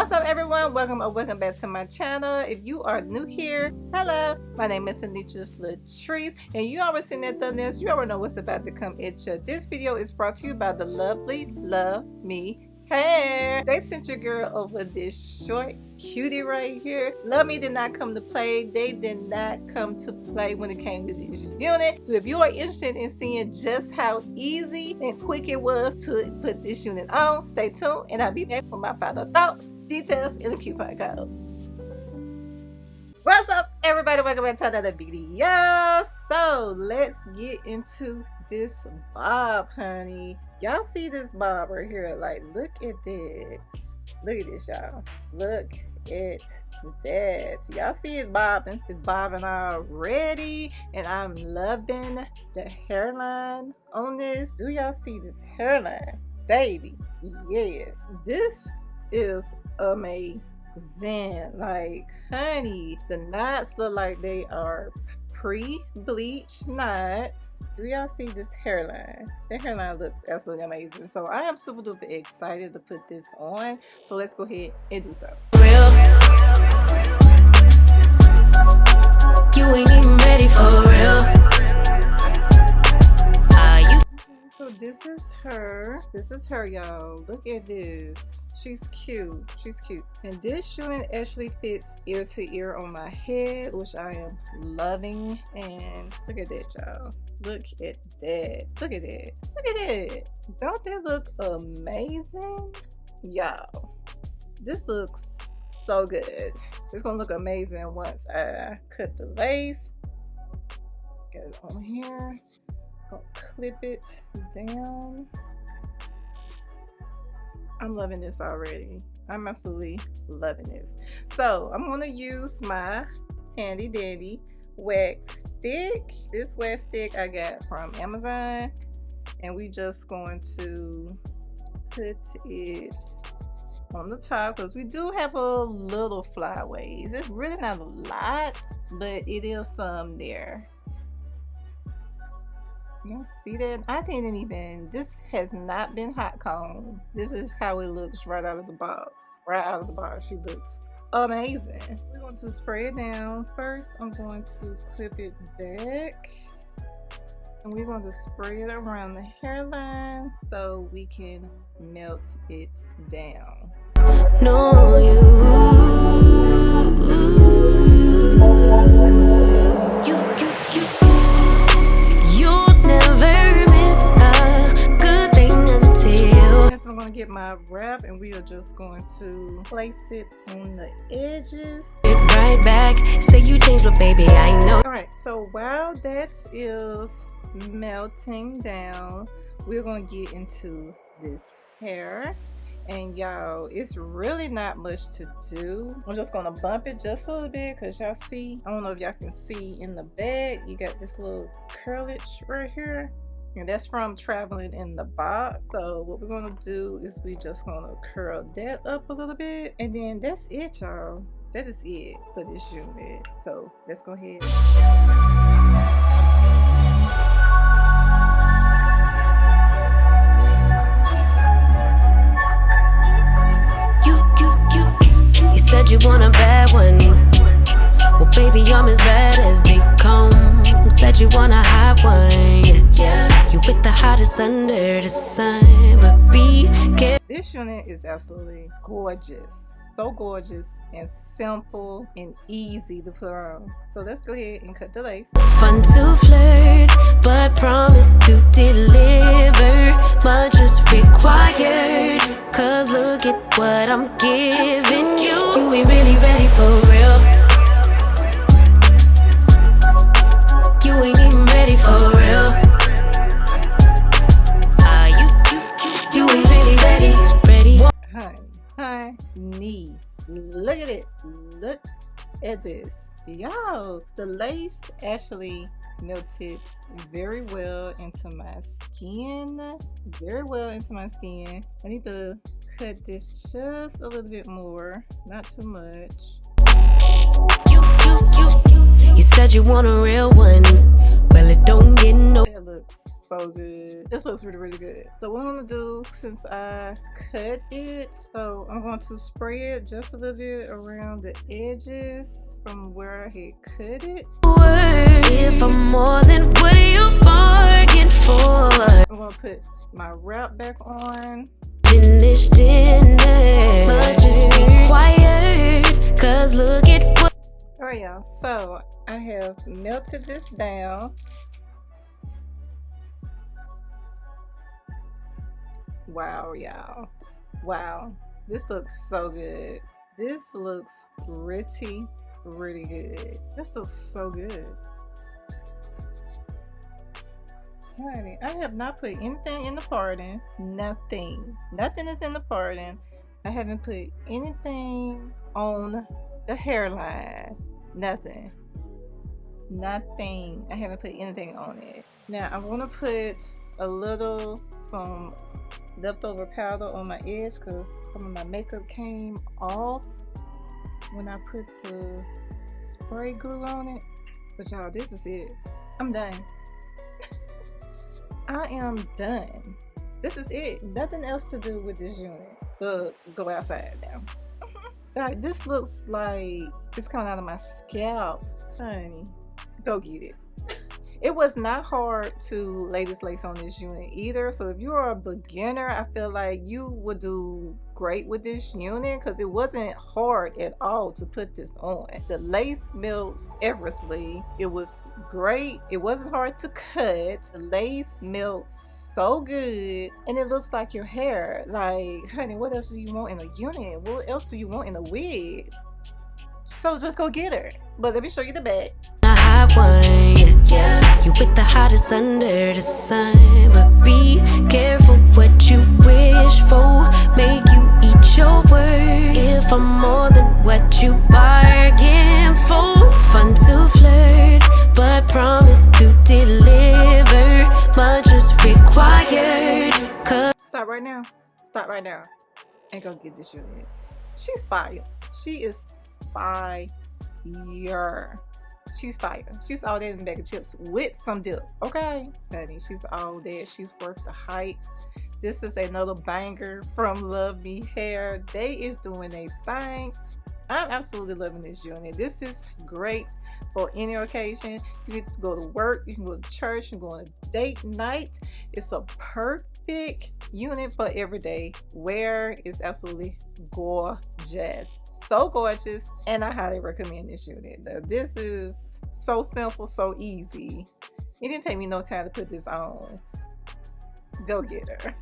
What's up everyone, welcome back to my channel. If you are new here, hello, my name is Enthusiast Latrice, and you already seen that thumbnails, you already know what's about to come at you. This video is brought to you by the lovely Luv Me Hair. They sent your girl over this short cutie right here. Luv Me did not come to play. They did not come to play when it came to this unit. So if you are interested in seeing just how easy and quick it was to put this unit on, stay tuned and I'll be back for my final thoughts, details, and the coupon code. What's up everybody, welcome back to another video. So let's get into this bob, honey. Y'all see this bob right here? Like, look at that. Look at this, y'all. Look at that. Y'all see it bobbing. It's bobbing already, and I'm loving the hairline on this. Do y'all see this hairline, baby? Yes, this is amazing. Like, honey, the knots look like they are pre-bleached knots. Do y'all see this hairline? The hairline looks absolutely amazing. So I am super duper excited to put this on. So let's go ahead and do so. Real. You ain't even ready for real. So this is her. This is her, y'all. Look at this. She's cute. She's cute. And this unit actually fits ear to ear on my head, which I am loving. And look at that, y'all. Look at that. Look at that. Look at that. Don't that look amazing? Y'all, this looks so good. It's gonna look amazing once I cut the lace. Get it on here. Gonna clip it down. I'm loving this already. I'm absolutely loving this. So I'm gonna use my handy dandy wax stick. This wax stick I got from Amazon, and we just going to put it on the top because we do have a little flyaways. It's really not a lot, but it is some there. You see that? I didn't even, this has not been hot combed. This is how it looks right out of the box. Right out of the box, she looks amazing. We're going to spray it down. First, I'm going to clip it back. And we're going to spray it around the hairline so we can melt it down. No, I'm going to get my wrap and we are just going to place it on the edges. Right back, say you changed, but baby, I know. Alright, so while that is melting down, we're going to get into this hair. And y'all, it's really not much to do. I'm just going to bump it just a little bit because y'all see, I don't know if y'all can see in the back, you got this little curlage right here. And that's from traveling in the box. So what we're gonna do is we just gonna curl that up a little bit, and then that's it, y'all. That is it for this unit. So let's go ahead. You said you want a bad one. Well, baby, I'm as bad as they come. Said you want a hot one. Yeah, you with the hottest under the sun. But be careful. This unit is absolutely gorgeous. So gorgeous and simple and easy to put on. So let's go ahead and cut the lace. Fun to flirt, but promise to deliver. Much is required. Cause look at what I'm giving you. You ain't really ready for real. You ain't even ready for real. You ain't really ready. Honey, look at it. Look at this. Y'all, the lace actually melted very well into my skin. Very well into my skin. I need to cut this just a little bit more, not too much. You said you want a real one. Well, it don't get no. That looks so good. This looks really, really good. So what I'm gonna do, since I cut it, so I'm going to spray it just a little bit around the edges from where I had cut it. If I'm more than what you bargained for, I'm gonna put my wrap back on. Finished in there, much is required, cause look at what. Alright y'all, so I have melted this down. Wow y'all, wow, this looks so good. This looks pretty really good. This looks so good. Honey, I have not put anything in the parting. Nothing is in the parting. I haven't put anything on the hairline. Nothing. I haven't put anything on it. Now I'm gonna put some leftover powder on my edge because some of my makeup came off when I put the spray glue on it. But y'all, this is it. I'm done. I am done. This is it. Nothing else to do with this unit but go outside now. Like, this looks like it's coming out of my scalp. Honey, go get it. It was not hard to lay this lace on this unit either. So if you are a beginner, I feel like you would do great with this unit because it wasn't hard at all to put this on. The lace melts effortlessly. It was great. It wasn't hard to cut. The lace melts so good and it looks like your hair. Like, honey, what else do you want in a unit? What else do you want in a wig? So just go get her. But let me show you the back. Yeah, you with the hottest under the sun, but be careful what you wish for. Make you eat your words. If I'm more than what you bargain for, fun to flirt, but promise to deliver. Much is required. Stop right now. Stop right now. And go get this unit. She's fire. She is fire. She's fire. She's all that in a bag of chips with some dip. Okay, honey, she's all that. She's worth the hype. This is another banger from Luv Me Hair. They is doing a thing. I'm absolutely loving this unit. This is great for any occasion. You can go to work, you can go to church, you can go on a date night. It's a perfect unit for everyday wear. It's absolutely gorgeous. So gorgeous, and I highly recommend this unit. This is so simple, so easy. It didn't take me no time to put this on. Go get her.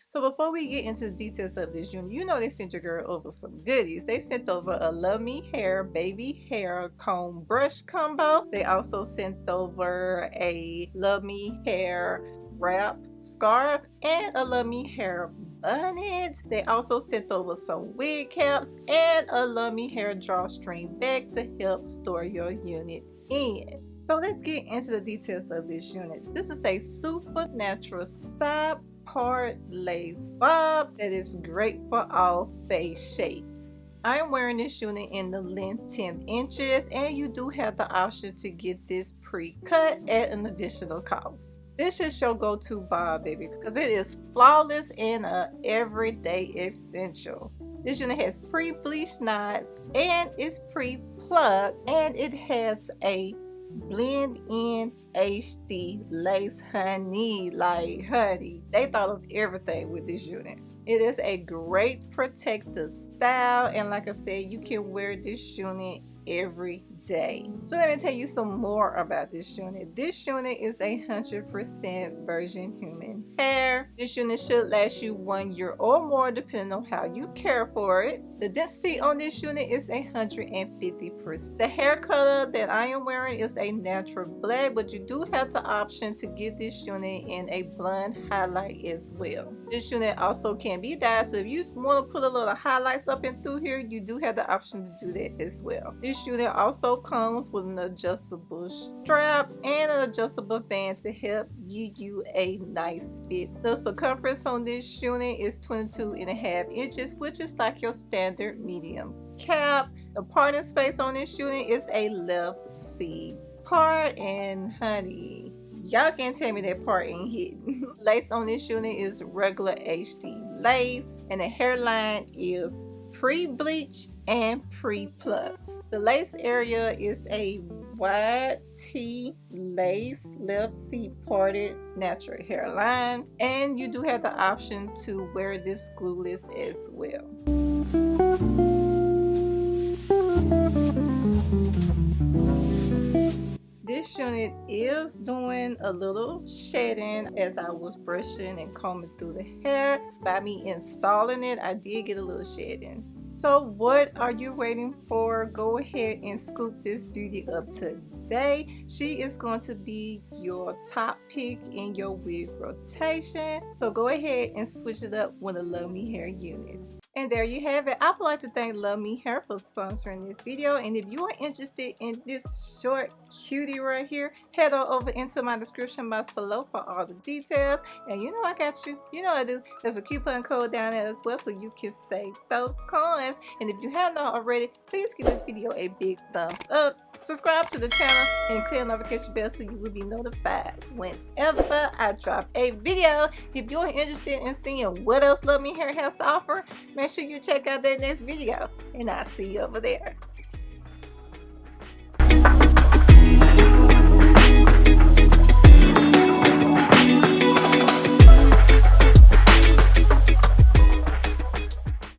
So before we get into the details of this unit, you know they sent your girl over some goodies. They sent over a Luv Me Hair baby hair comb brush combo. They also sent over a Luv Me Hair wrap scarf and a Luv Me Hair bonnet. They also sent over some wig caps and a Luv Me Hair drawstring bag to help store your unit in. So let's get into the details of this unit. This is a supernatural side part lace bob that is great for all face shapes. I'm wearing this unit in the length 10 inches, and you do have the option to get this pre-cut at an additional cost. This is your go-to bob, baby, because it is flawless and an everyday essential. This unit has pre-bleached knots and it's pre-plucked, and it has a blend in HD lace. Honey, like, honey, they thought of everything with this unit. It is a great protective style, and like I said, you can wear this unit every day. So let me tell you some more about this unit. This unit is 100% virgin human hair. This unit should last you 1 year or more depending on how you care for it. The density on this unit is 150%. The hair color that I am wearing is a natural black, but you do have the option to get this unit in a blonde highlight as well. This unit also can be dyed, so if you want to put a little highlights up and through here, you do have the option to do that as well. This unit also comes with an adjustable strap and an adjustable band to help give you a nice fit. The circumference on this unit is 22.5 inches, which is like your standard medium cap. The parting space on this unit is a left C part, and honey, Y'all can't tell me that part ain't hidden. Lace on this unit is regular HD lace, and the hairline is pre-bleach and pre-plucked. The lace area is a wide T lace, left C parted natural hairline, and you do have the option to wear this glueless as well. This unit is doing a little shedding as I was brushing and combing through the hair. By me installing it, I did get a little shedding. So what are you waiting for? Go ahead and scoop this beauty up today. She is going to be your top pick in your wig rotation. So go ahead and switch it up with a Luv Me Hair unit. And there you have it. I would like to thank Luv Me Hair for sponsoring this video. And if you are interested in this short cutie right here, head on over into my description box below for all the details. And you know I got you. You know I do. There's a coupon code down there as well, so you can save those coins. And if you have not already, please give this video a big thumbs up. Subscribe to the channel and click the notification bell so you will be notified whenever I drop a video. If you're interested in seeing what else Luv Me Hair has to offer, make sure you check out that next video, and I'll see you over there.